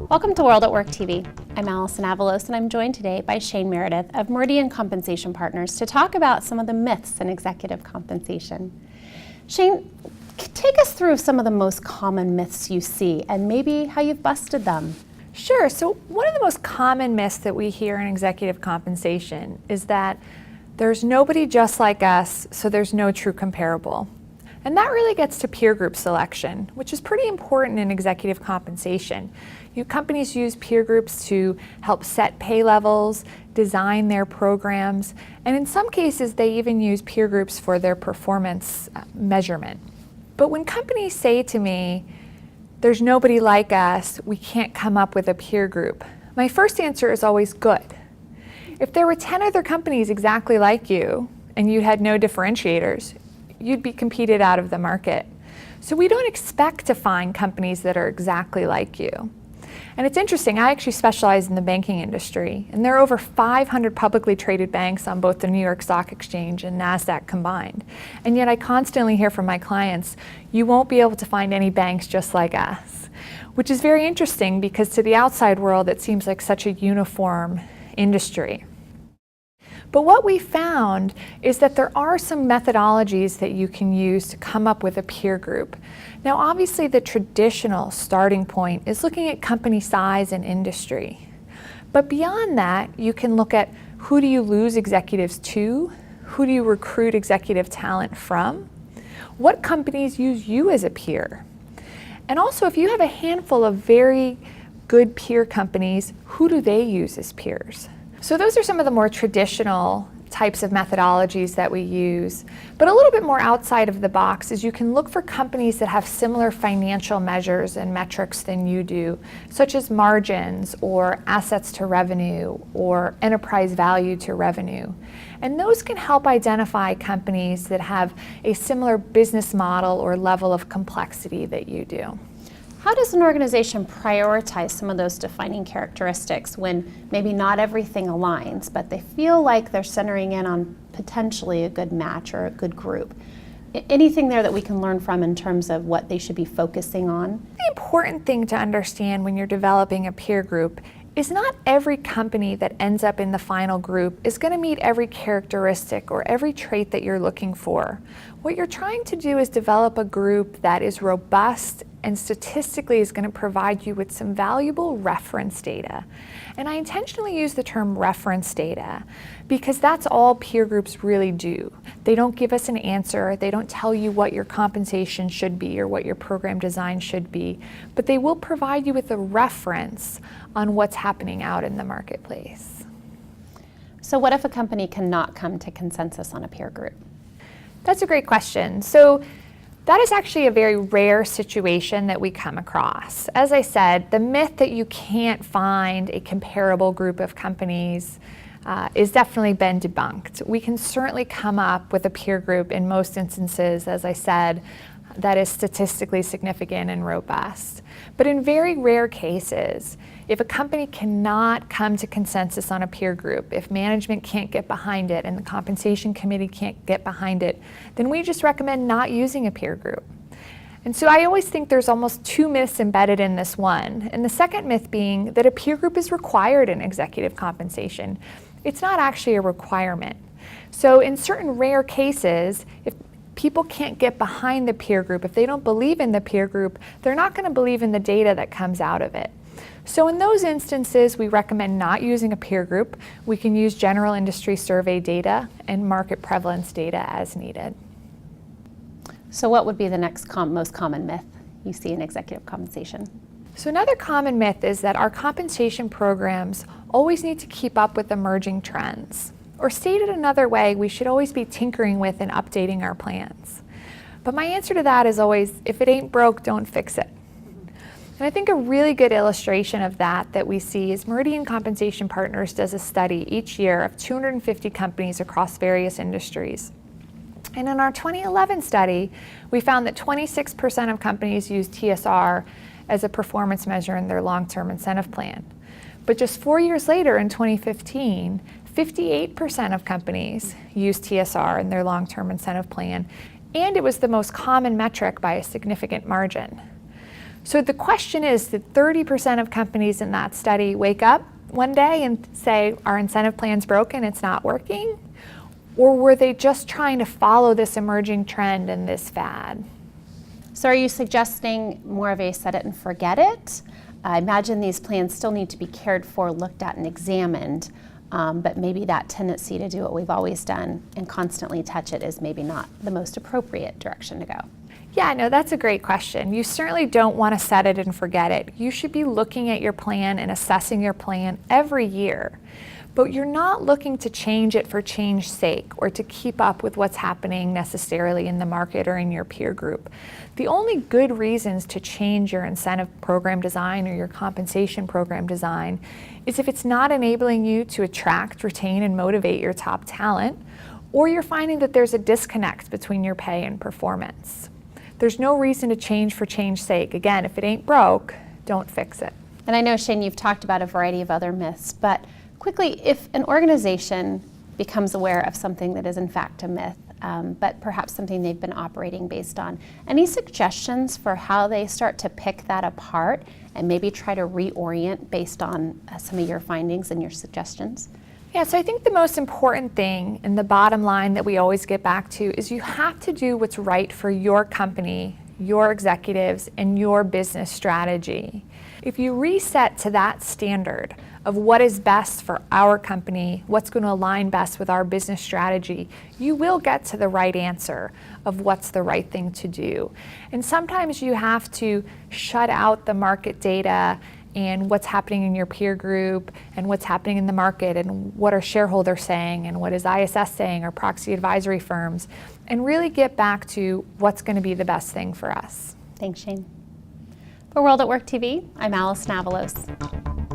Welcome to World at Work TV. I'm Allison Avalos, and I'm joined today by Shane Meredith of Meridian Compensation Partners to talk about some of the myths in executive compensation. Shane, take us through some of the most common myths you see and maybe how you've busted them. Sure. So one of the most common myths that we hear in executive compensation is that there's nobody just like us, so there's no true comparable. And that really gets to peer group selection, which is pretty important in executive compensation. Companies use peer groups to help set pay levels, design their programs, and in some cases they even use peer groups for their performance measurement. But when companies say to me, there's nobody like us, we can't come up with a peer group, my first answer is always good. If there were 10 other companies exactly like you and you had no differentiators, you'd be competed out of the market. So we don't expect to find companies that are exactly like you. And it's interesting, I actually specialize in the banking industry, and there are over 500 publicly traded banks on both the New York Stock Exchange and NASDAQ combined. And yet I constantly hear from my clients, you won't be able to find any banks just like us, which is very interesting because to the outside world it seems like such a uniform industry. But what we found is that there are some methodologies that you can use to come up with a peer group. Now, obviously, the traditional starting point is looking at company size and industry. But beyond that, you can look at who do you lose executives to, who do you recruit executive talent from, what companies use you as a peer. And also, if you have a handful of very good peer companies, who do they use as peers? So those are some of the more traditional types of methodologies that we use. But a little bit more outside of the box is you can look for companies that have similar financial measures and metrics than you do, such as margins or assets to revenue or enterprise value to revenue. And those can help identify companies that have a similar business model or level of complexity that you do. How does an organization prioritize some of those defining characteristics when maybe not everything aligns, but they feel like they're centering in on potentially a good match or a good group? Anything there that we can learn from in terms of what they should be focusing on? The important thing to understand when you're developing a peer group is not every company that ends up in the final group is going to meet every characteristic or every trait that you're looking for. What you're trying to do is develop a group that is robust and statistically is going to provide you with some valuable reference data. And I intentionally use the term reference data because that's all peer groups really do. They don't give us an answer, they don't tell you what your compensation should be or what your program design should be, but they will provide you with a reference on what's happening out in the marketplace. So what if a company cannot come to consensus on a peer group? That's a great question. So that is actually a very rare situation that we come across. As I said, the myth that you can't find a comparable group of companies is definitely been debunked. We can certainly come up with a peer group in most instances, as I said, that is statistically significant and robust. But in very rare cases, if a company cannot come to consensus on a peer group, if management can't get behind it and the compensation committee can't get behind it, then we just recommend not using a peer group. And so I always think there's almost two myths embedded in this one. And the second myth being that a peer group is required in executive compensation. It's not actually a requirement. So in certain rare cases, if people can't get behind the peer group, if they don't believe in the peer group, they're not going to believe in the data that comes out of it. So in those instances, we recommend not using a peer group. We can use general industry survey data and market prevalence data as needed. So what would be the next most common myth you see in executive compensation? So another common myth is that our compensation programs always need to keep up with emerging trends. Or stated another way, we should always be tinkering with and updating our plans. But my answer to that is always, if it ain't broke, don't fix it. And I think a really good illustration of that we see is Meridian Compensation Partners does a study each year of 250 companies across various industries. And in our 2011 study, we found that 26% of companies use TSR as a performance measure in their long-term incentive plan. But just 4 years later, in 2015, 58% of companies use TSR in their long-term incentive plan, and it was the most common metric by a significant margin. So the question is, did 30% of companies in that study wake up one day and say, our incentive plan's broken, it's not working? Or were they just trying to follow this emerging trend and this fad? So are you suggesting more of a set it and forget it? I imagine these plans still need to be cared for, looked at, and examined, but maybe that tendency to do what we've always done and constantly touch it is maybe not the most appropriate direction to go. Yeah, no, that's a great question. You certainly don't want to set it and forget it. You should be looking at your plan and assessing your plan every year. But you're not looking to change it for change's sake or to keep up with what's happening necessarily in the market or in your peer group. The only good reasons to change your incentive program design or your compensation program design is if it's not enabling you to attract, retain, and motivate your top talent, or you're finding that there's a disconnect between your pay and performance. There's no reason to change for change's sake. Again, if it ain't broke, don't fix it. And I know, Shane, you've talked about a variety of other myths, but quickly, if an organization becomes aware of something that is in fact a myth, but perhaps something they've been operating based on, any suggestions for how they start to pick that apart and maybe try to reorient based on some of your findings and your suggestions? Yeah, so I think the most important thing and the bottom line that we always get back to is you have to do what's right for your company, your executives, and your business strategy. If you reset to that standard of what is best for our company, what's going to align best with our business strategy, you will get to the right answer of what's the right thing to do. And sometimes you have to shut out the market data and what's happening in your peer group and what's happening in the market and what are shareholders saying and what is ISS saying or proxy advisory firms, and really get back to what's going to be the best thing for us. Thanks, Shane. For World at Work TV, I'm Allison Avalos.